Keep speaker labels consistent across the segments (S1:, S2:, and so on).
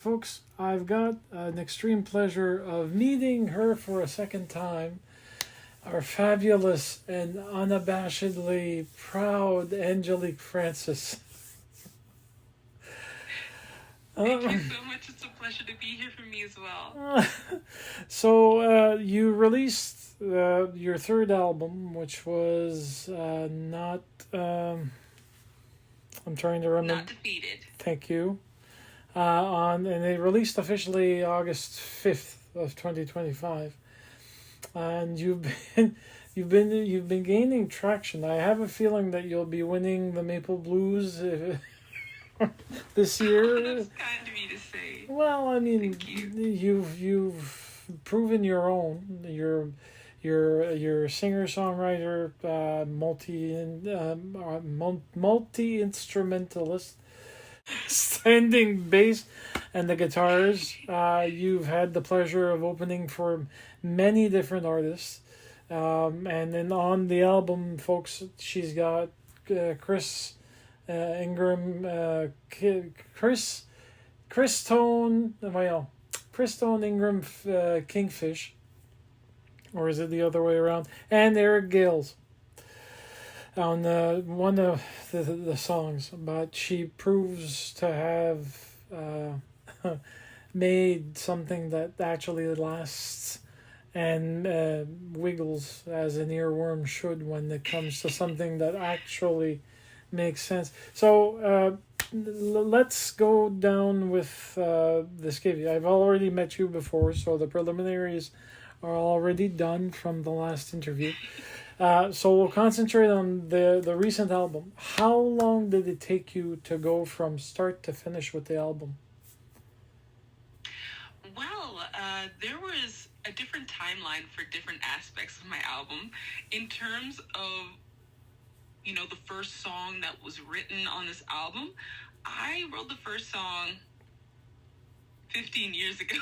S1: Folks, I've got an extreme pleasure of meeting her for a second time. Our fabulous and unabashedly proud Angelique Francis.
S2: Thank you so much. It's a pleasure to be here for me as well.
S1: You released your third album, which was not. I'm trying to remember.
S2: Not defeated.
S1: Thank you. And they released officially August 5th of 2025. And you've been gaining traction. I have a feeling that you'll be winning the Maple Blues this year.
S2: That's kind of me to say.
S1: Well, I mean,
S2: Thank you.
S1: you've proven your own. You're a singer songwriter, multi instrumentalist, standing bass, and the guitars. You've had the pleasure of opening for many different artists. And then on the album, folks, she's got Chris Ingram, Chris Tone, Chris Tone Ingram, Kingfish, or is it the other way around? And Eric Gales on one of the songs, but she proves to have made something that actually lasts and wiggles as an earworm should when it comes to something that actually makes sense. So let's go down with the skivvy. I've already met you before, so the preliminaries are already done from the last interview. So we'll concentrate on the recent album. How long did it take you to go from start to finish with the album?
S2: Well, there was a different timeline for different aspects of my album. In terms of, the first song that was written on this album, I wrote the first song 15 years ago.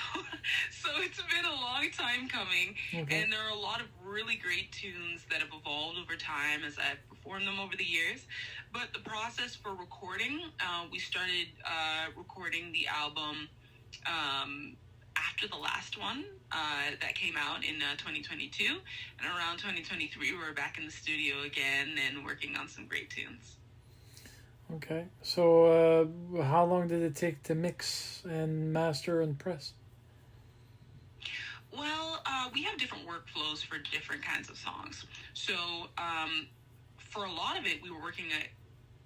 S2: So it's been a long time coming.
S1: Okay.
S2: And there are a lot of really great tunes that have evolved over time as I've performed them over the years. But the process for recording, we started recording the album after the last one that came out in 2022. And around 2023, we were back in the studio again and working on some great tunes.
S1: Okay. So how long did it take to mix and master and press?
S2: Well, we have different workflows for different kinds of songs. So for a lot of it, we were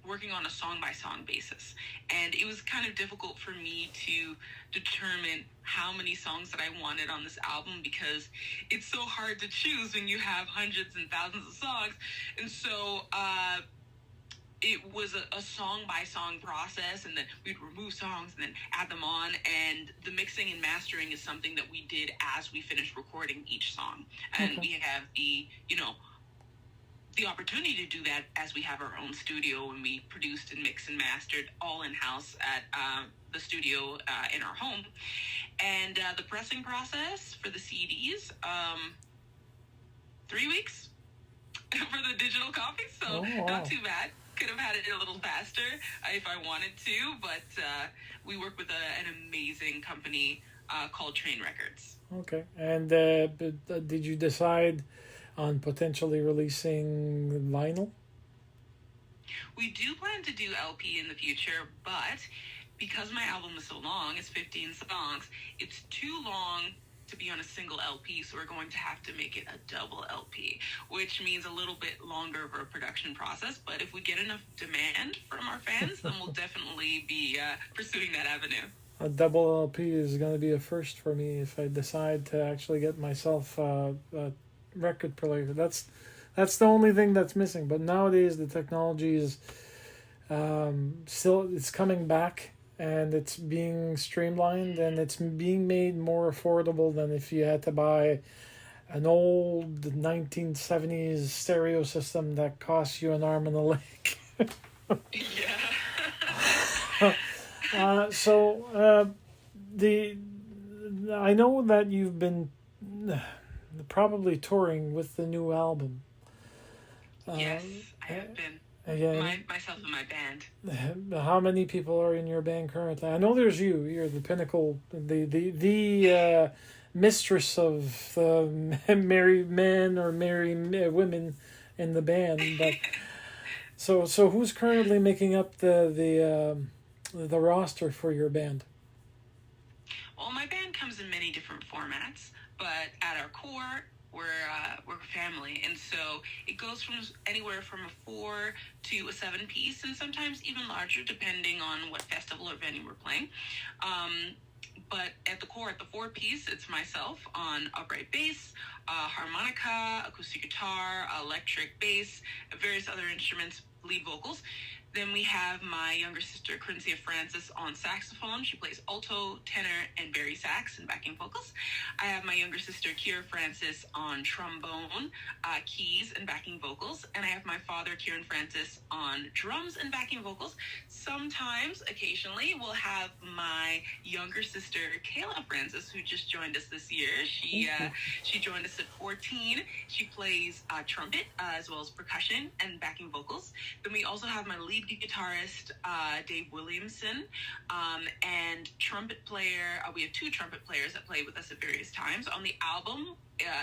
S2: working on a song-by-song basis. And it was kind of difficult for me to determine how many songs that I wanted on this album because it's so hard to choose when you have hundreds and thousands of songs. And so it was a song-by-song process, and then we'd remove songs and then add them on. And the mixing and mastering is something that we did as we finished recording each song. And we have the opportunity to do that as we have our own studio, and we produced and mixed and mastered all in-house at the studio in our home. And the pressing process for the CDs, 3 weeks for the digital copy, so not too bad. Could have had it a little faster if I wanted to, but we work with an amazing company called Train Records.
S1: Okay. And did you decide on potentially releasing vinyl?
S2: We do plan to do LP in the future, but because my album is so long, it's 15 songs, it's too long to be on a single LP, so we're going to have to make it a double LP, which means a little bit longer of a production process. But if we get enough demand from our fans, then we'll definitely be pursuing that avenue.
S1: A double LP is going to be a first for me if I decide to actually get myself a record player. That's the only thing that's missing. But nowadays the technology is it's coming back, and it's being streamlined, and it's being made more affordable than if you had to buy an old 1970s stereo system that costs you an arm and a leg.
S2: Yeah.
S1: I know that you've been probably touring with the new album.
S2: Yes, I have been.
S1: Again,
S2: myself and my band.
S1: how many people are in your band currently? I know there's you. You're the pinnacle, the mistress of married men or married women in the band. But so who's currently making up the roster for your band?
S2: Well, my band comes in many different formats, but at our core, we're family, and so it goes from anywhere from a 4 to a 7 piece, and sometimes even larger, depending on what festival or venue we're playing. But at the core, at the 4 piece, it's myself on upright bass, harmonica, acoustic guitar, electric bass, various other instruments, lead vocals. Then we have my younger sister, Angelique Francis, on saxophone. She plays alto, tenor, and bari sax and backing vocals. I have my younger sister, Kira Francis, on trombone, keys, and backing vocals. And I have my father, Kieran Francis, on drums and backing vocals. Sometimes, occasionally, we'll have my younger sister, Kayla Francis, who just joined us this year. She joined us at 14. She plays trumpet as well as percussion and backing vocals. Then we also have my lead guitarist, Dave Williamson, and trumpet player. We have 2 trumpet players that play with us at various times. On the album,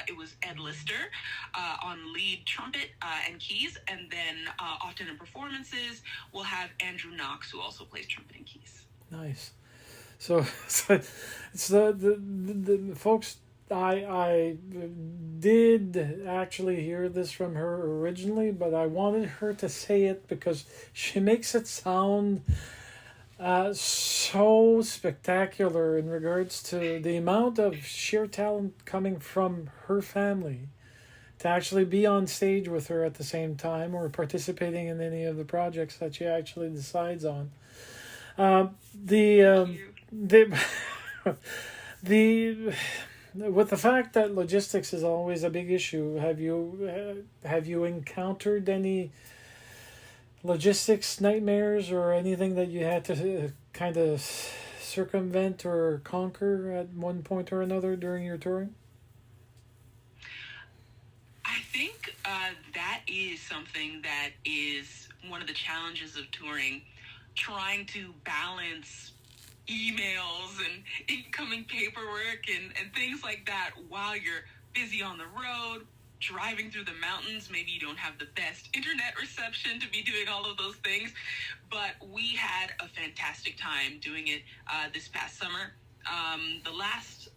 S2: it was Ed Lister on lead trumpet and keys, and then often in performances, we'll have Andrew Knox, who also plays trumpet and keys.
S1: Nice. So it's the folks. I did actually hear this from her originally, but I wanted her to say it because she makes it sound so spectacular in regards to the amount of sheer talent coming from her family to actually be on stage with her at the same time or participating in any of the projects that she actually decides on. The with the fact that logistics is always a big issue, have you encountered any logistics nightmares or anything that you had to kind of circumvent or conquer at one point or another during your touring?
S2: I think that is something that is one of the challenges of touring, trying to balance emails and incoming paperwork and things like that while you're busy on the road, driving through the mountains. Maybe you don't have the best internet reception to be doing all of those things, but we had a fantastic time doing it this past summer. The last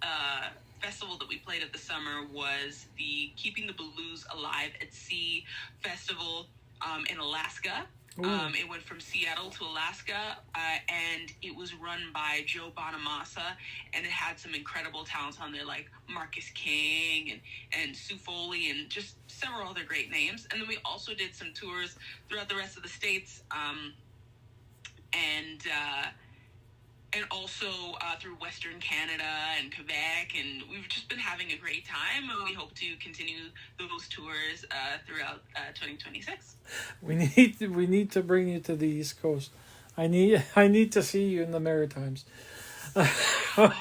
S2: festival that we played at the summer was the Keeping the Blues Alive at Sea festival in Alaska. It went from Seattle to Alaska, and it was run by Joe Bonamassa, and it had some incredible talents on there like Marcus King and Sue Foley and just several other great names. And then we also did some tours throughout the rest of the states, and also through Western Canada and Quebec, and we've just been having a great time, and we hope to continue those tours throughout 2026.
S1: We need to bring you to the East Coast. I need to see you in the Maritimes.
S2: I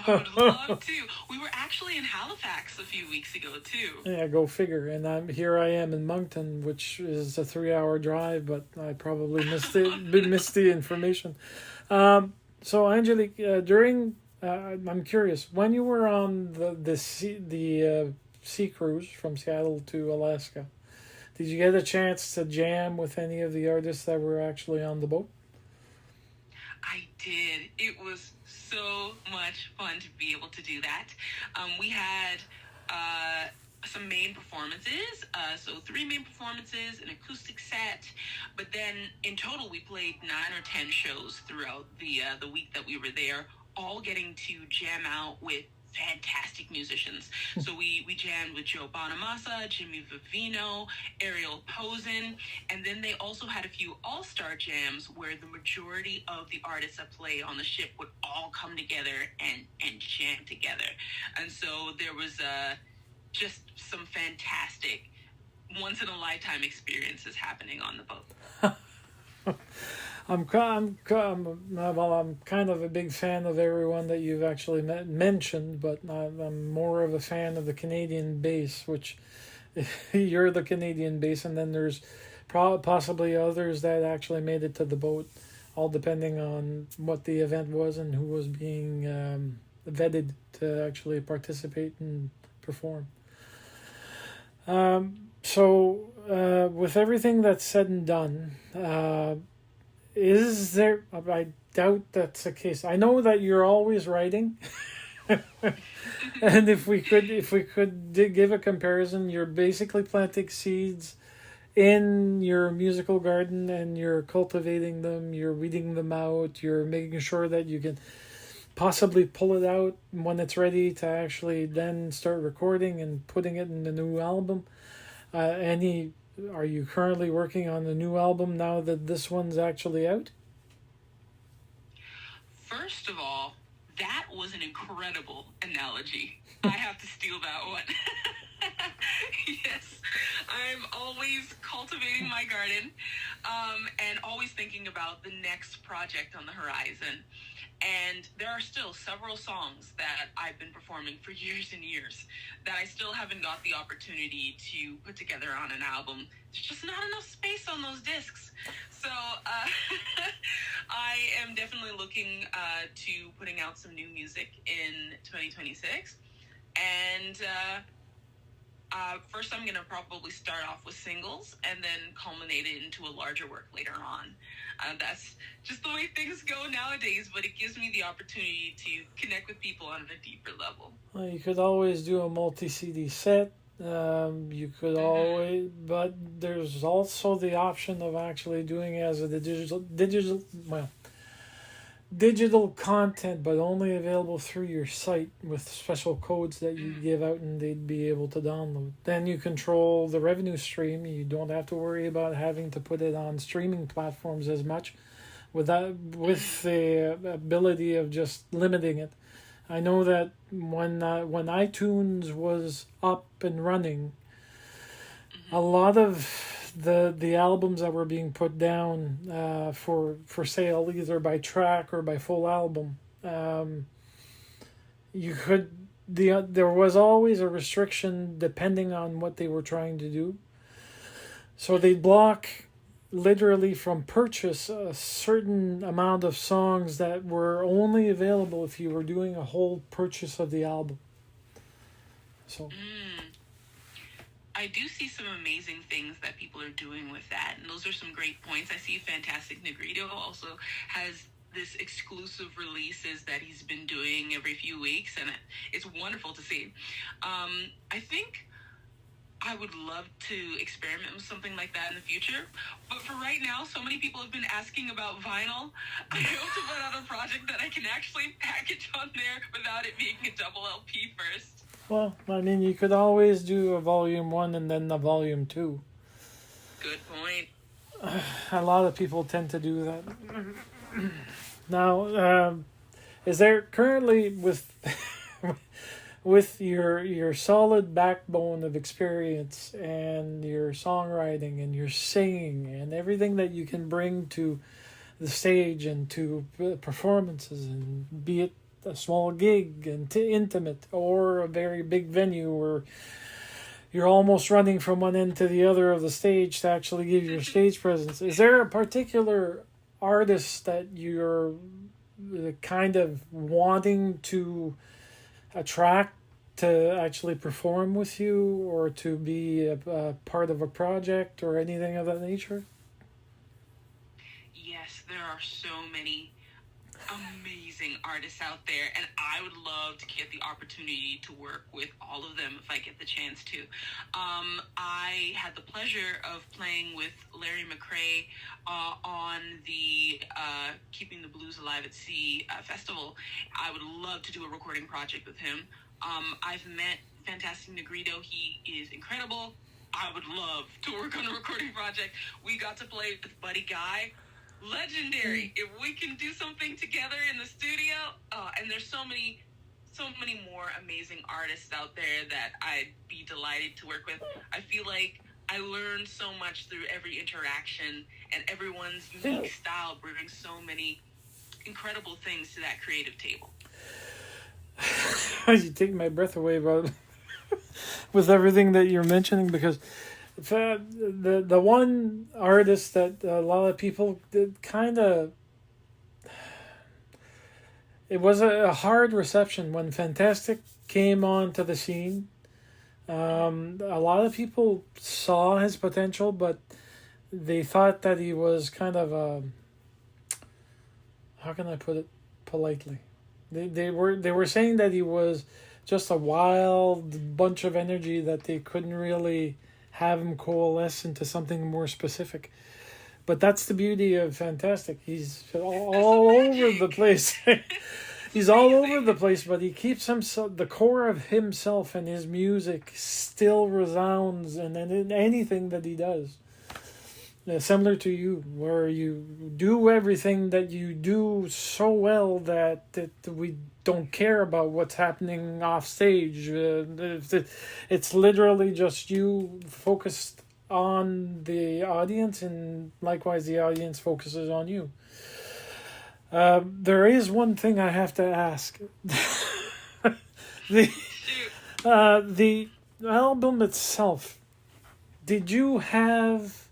S2: would love to. We were actually in Halifax a few weeks ago too.
S1: Yeah, go figure. And I am in Moncton, which is a 3-hour drive, but I probably missed the information. So Angelique, during I'm curious, when you were on the sea cruise from Seattle to Alaska, did you get a chance to jam with any of the artists that were actually on the boat?
S2: I did. It was so much fun to be able to do that. We had some main performances, so 3 main performances, an acoustic set, but then in total we played 9 or 10 shows throughout the week that we were there, all getting to jam out with fantastic musicians. So we jammed with Joe Bonamassa, Jimmy Vivino, Ariel Posen, and then they also had a few all-star jams where the majority of the artists that play on the ship would all come together and jam together. And so there was just some fantastic once-in-a-lifetime experiences happening on the boat.
S1: I'm kind of a big fan of everyone that you've actually mentioned, but I'm more of a fan of the Canadian bass, which you're the Canadian bass, and then there's possibly others that actually made it to the boat, all depending on what the event was and who was being vetted to actually participate and perform. With everything that's said and done, is there? I doubt that's the case. I know that you're always writing, and if we could give a comparison, you're basically planting seeds in your musical garden, and you're cultivating them. You're weeding them out. You're making sure that you can possibly pull it out when it's ready to actually then start recording and putting it in the new album. Are you currently working on the new album now that this one's actually out?
S2: First of all, that was an incredible analogy. I have to steal that one. Yes, I'm always cultivating my garden, and always thinking about the next project on the horizon. And there are still several songs that I've been performing for years and years that I still haven't got the opportunity to put together on an album. There's just not enough space on those discs. So I am definitely looking to putting out some new music in 2026. And first I'm going to probably start off with singles and then culminate it into a larger work later on. That's just the way things go nowadays, but it gives me the opportunity to connect with people on a deeper level.
S1: Well, you could always do a multi-CD set. You could always, but there's also the option of actually doing it as a digital content, but only available through your site with special codes that you give out and they'd be able to download. Then you control the revenue stream. You don't have to worry about having to put it on streaming platforms as much with the ability of just limiting it. I know that when iTunes was up and running, a lot of the albums that were being put down for sale, either by track or by full album, there was always a restriction depending on what they were trying to do. So they'd block literally from purchase a certain amount of songs that were only available if you were doing a whole purchase of the album. So
S2: I do see some amazing things that people are doing with that, and those are some great points. I see Fantastic Negrito also has this exclusive releases that he's been doing every few weeks, and it's wonderful to see. I think I would love to experiment with something like that in the future. But for right now, so many people have been asking about vinyl. I hope to put out a project that I can actually package on there without it being a double LP first.
S1: Well, I mean, you could always do a volume 1 and then a volume 2.
S2: Good point.
S1: A lot of people tend to do that. Now, is there currently with your solid backbone of experience and your songwriting and your singing and everything that you can bring to the stage and to performances, and be it a small gig and to intimate or a very big venue where you're almost running from one end to the other of the stage to actually give your stage presence, is there a particular artist that you're kind of wanting to attract to actually perform with you or to be a part of a project or anything of that nature?
S2: Yes, there are so many amazing artists out there, and I would love to get the opportunity to work with all of them if I get the chance to. I had the pleasure of playing with Larry McRae on the Keeping the Blues Alive at Sea festival. I would love to do a recording project with him. I've met Fantastic Negrito. He is incredible. I would love to work on a recording project. We got to play with Buddy Guy. Legendary. If we can do something together in the studio, and there's so many more amazing artists out there that I'd be delighted to work with. I feel like I learned so much through every interaction, and everyone's unique style brings so many incredible things to that creative table.
S1: You take my breath away about with everything that you're mentioning, because the one artist that a lot of people did kind of, it was a hard reception when Fantastic came onto the scene. A lot of people saw his potential, but they thought that he was kind of a, how can I put it politely? They were saying that he was just a wild bunch of energy that they couldn't really have him coalesce into something more specific. But that's the beauty of Fantastic. He's all over the place. He's all over the place, but he keeps himself, the core of himself and his music still resounds in anything that he does. Similar to you, where you do everything that you do so well that we don't care about what's happening off stage. It's literally just you focused on the audience, and likewise the audience focuses on you. There is one thing I have to ask. The album itself, did you have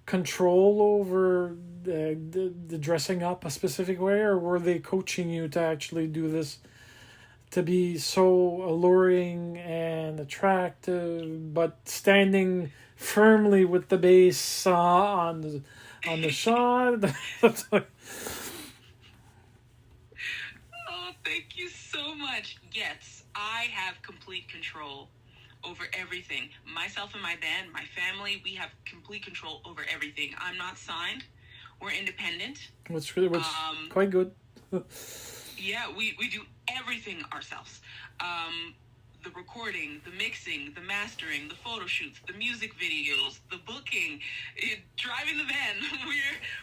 S1: control over the dressing up a specific way, or were they coaching you to actually do this to be so alluring and attractive, but standing firmly with the bass on the shot?
S2: Oh, thank you so much. Yes, I have complete control over everything. Myself and my band, my family, we have complete control over everything. I'm not signed. We're independent.
S1: Which quite good.
S2: Yeah, we do everything ourselves. The recording, the mixing, the mastering, the photo shoots, the music videos, the booking, driving the van.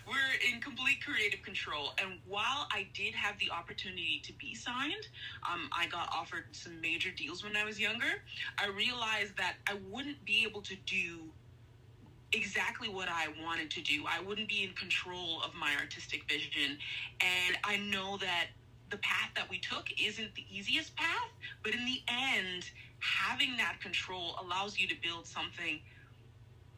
S2: We're in complete creative control. And while I did have the opportunity to be signed, I got offered some major deals when I was younger. I realized that I wouldn't be able to do exactly what I wanted to do. I wouldn't be in control of my artistic vision. And I know that the path that we took isn't the easiest path, but in the end, having that control allows you to build something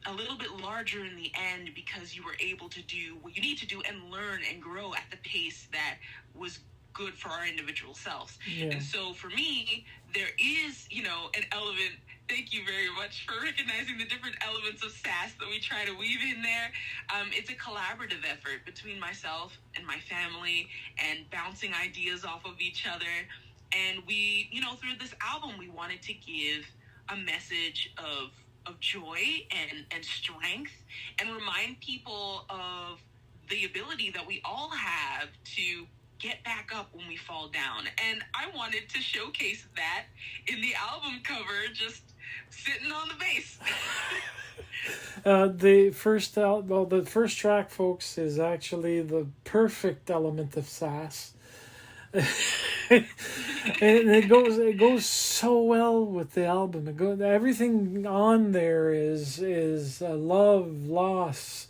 S2: a little bit larger in the end, because you were able to do what you need to do and learn and grow at the pace that was good for our individual selves.
S1: Yeah.
S2: And so for me, there is, an element. Thank you very much for recognizing the different elements of sass that we try to weave in there. It's a collaborative effort between myself and my family, and bouncing ideas off of each other. And we, through this album, we wanted to give a message of joy and strength, and remind people of the ability that we all have to get back up when we fall down. And I wanted to showcase that in the album cover, just sitting on the bass.
S1: The first track, folks, is actually the perfect element of sass. And it goes so well with the album. Everything on there is love, loss,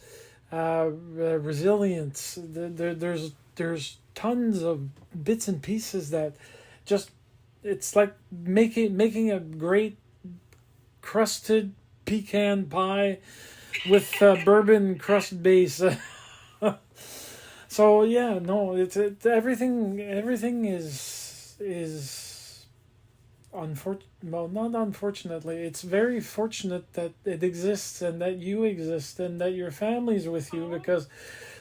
S1: resilience. There's tons of bits and pieces that just, it's like making a great crusted pecan pie with bourbon crust base. So yeah, no, it's everything is well, not unfortunately, it's very fortunate that it exists, and that you exist, and that your family's with you, because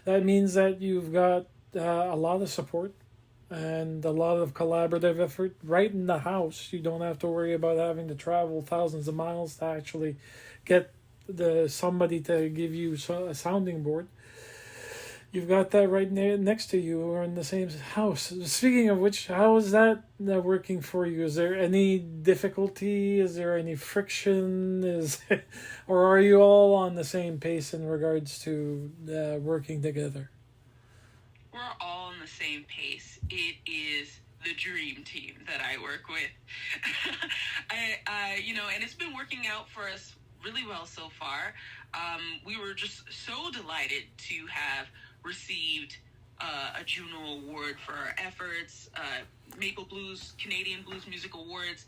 S1: that means that you've got a lot of support and a lot of collaborative effort right in the house. You don't have to worry about having to travel thousands of miles to actually get somebody to give you a sounding board. You've got that right next to you, or in the same house. Speaking of which, how is that working for you? Is there any difficulty? Is there any friction? Or are you all on the same pace in regards to working together?
S2: We're all on the same pace. It is the dream team that I work with. And it's been working out for us really well so far. We were just so delighted to have received a Juno Award for our efforts, Maple Blues, Canadian Blues Music Awards,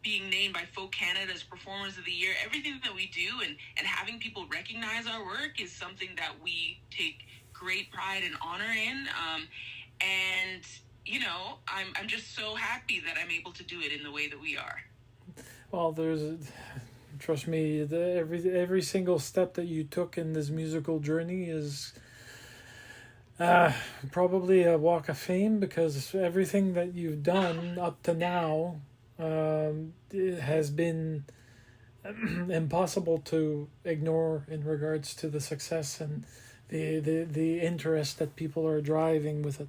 S2: being named by Folk Canada as Performers of the Year, everything that we do and having people recognize our work is something that we take great pride and honor in. And, you know, I'm just so happy that I'm able to do it in the way that we are.
S1: Well, trust me, every single step that you took in this musical journey is probably a walk of fame, because everything that you've done up to now it has been impossible to ignore in regards to the success and the interest that people are driving with it.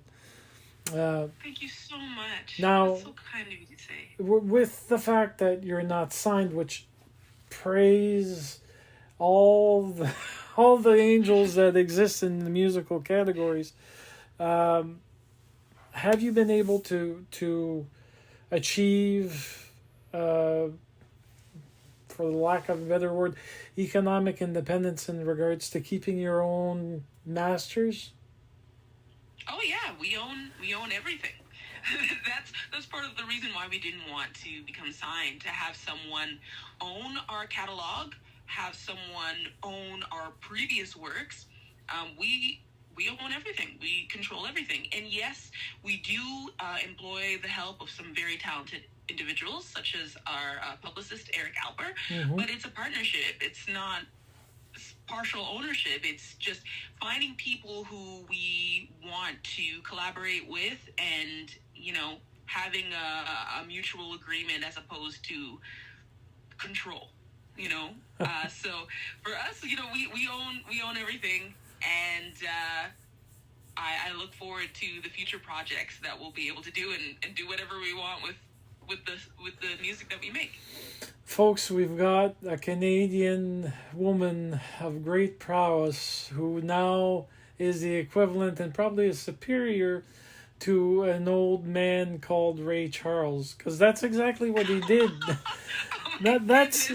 S2: Thank you so much.
S1: Now,
S2: that's so kind of you to say.
S1: With the fact that you're not signed, which praise all the all the angels that exist in the musical categories, have you been able to achieve, for the lack of a better word, economic independence in regards to keeping your own masters?
S2: Oh yeah, we own everything. That's part of the reason why we didn't want to become signed, to have someone own our catalog, have someone own our previous works. We own everything. We control everything. And yes, we do employ the help of some very talented individuals, such as our publicist Eric Alper.
S1: Mm-hmm.
S2: But it's a partnership. It's not partial ownership. It's just finding people who we want to collaborate with, and, you know, having a mutual agreement as opposed to control, you know. So for us, you know, we own everything, and I look forward to the future projects that we'll be able to do and do whatever we want with the music that we make.
S1: Folks, we've got a Canadian woman of great prowess who now is the equivalent and probably a superior to an old man called Ray Charles, because that's exactly what he did. That's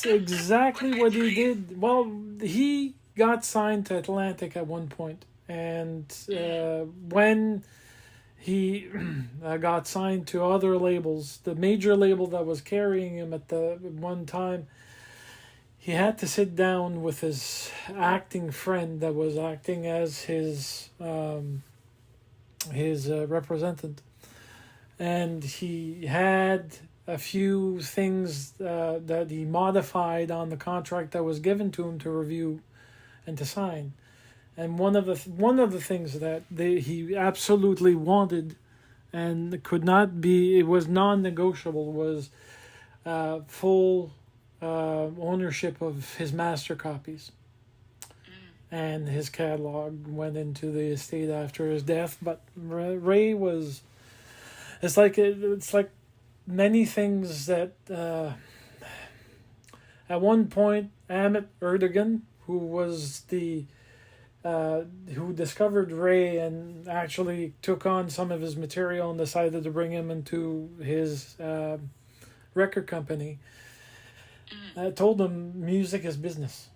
S1: exactly what he did. Well, he got signed to Atlantic at one point, and when he got signed to other labels, the major label that was carrying him at the one time, he had to sit down with his acting friend that was acting as his representative, and he had a few things that he modified on the contract that was given to him to review and to sign. And one of the things that he absolutely wanted and could not be, it was non-negotiable, was full ownership of his master copies. And his catalog went into the estate after his death. But Ray was, it's like many things that at one point Amit Erdogan, who was who discovered Ray and actually took on some of his material and decided to bring him into his record company, told him music is business,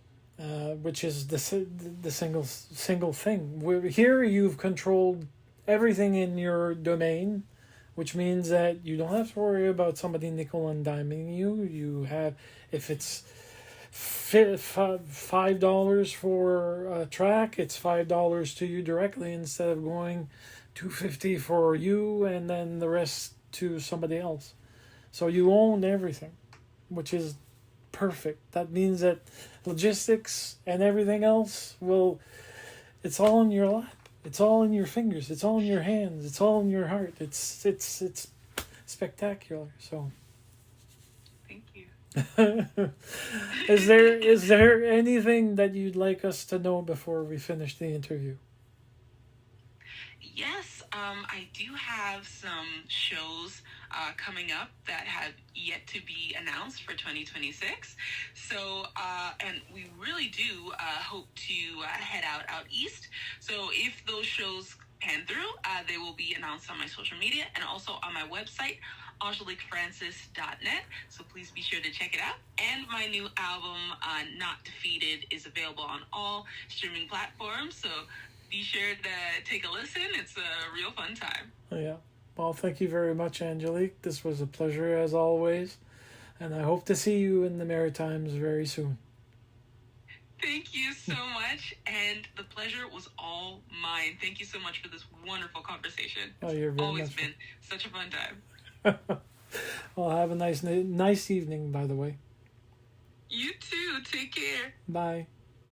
S1: which is the single thing. Here you've controlled everything in your domain, which means that you don't have to worry about somebody nickel and diming you. You have, if it's $5 for a track, it's $5 to you directly, instead of going $2.50 for you and then the rest to somebody else. So you own everything, which is perfect. That means that logistics and everything else it's all in your lap. It's all in your fingers. It's all in your hands. It's all in your heart. It's spectacular. So
S2: Thank you.
S1: Is there anything that you'd like us to know before we finish the interview?
S2: Yes, I do have some shows coming up that have yet to be announced for 2026. So, and we really do hope to head out east. So if those shows pan through, they will be announced on my social media and also on my website, AngeliqueFrancis.net. So please be sure to check it out. And my new album, Not Defeated, is available on all streaming platforms. So be sure to take a listen. It's a real fun time.
S1: Yeah. Well, thank you very much, Angelique. This was a pleasure as always. And I hope to see you in the Maritimes very soon.
S2: Thank you so much, and the pleasure was all mine. Thank you so much for this wonderful conversation.
S1: Oh, you're
S2: It's
S1: very
S2: always
S1: much
S2: been such a fun time.
S1: Well, have a nice evening, by the way.
S2: You too. Take care.
S1: Bye.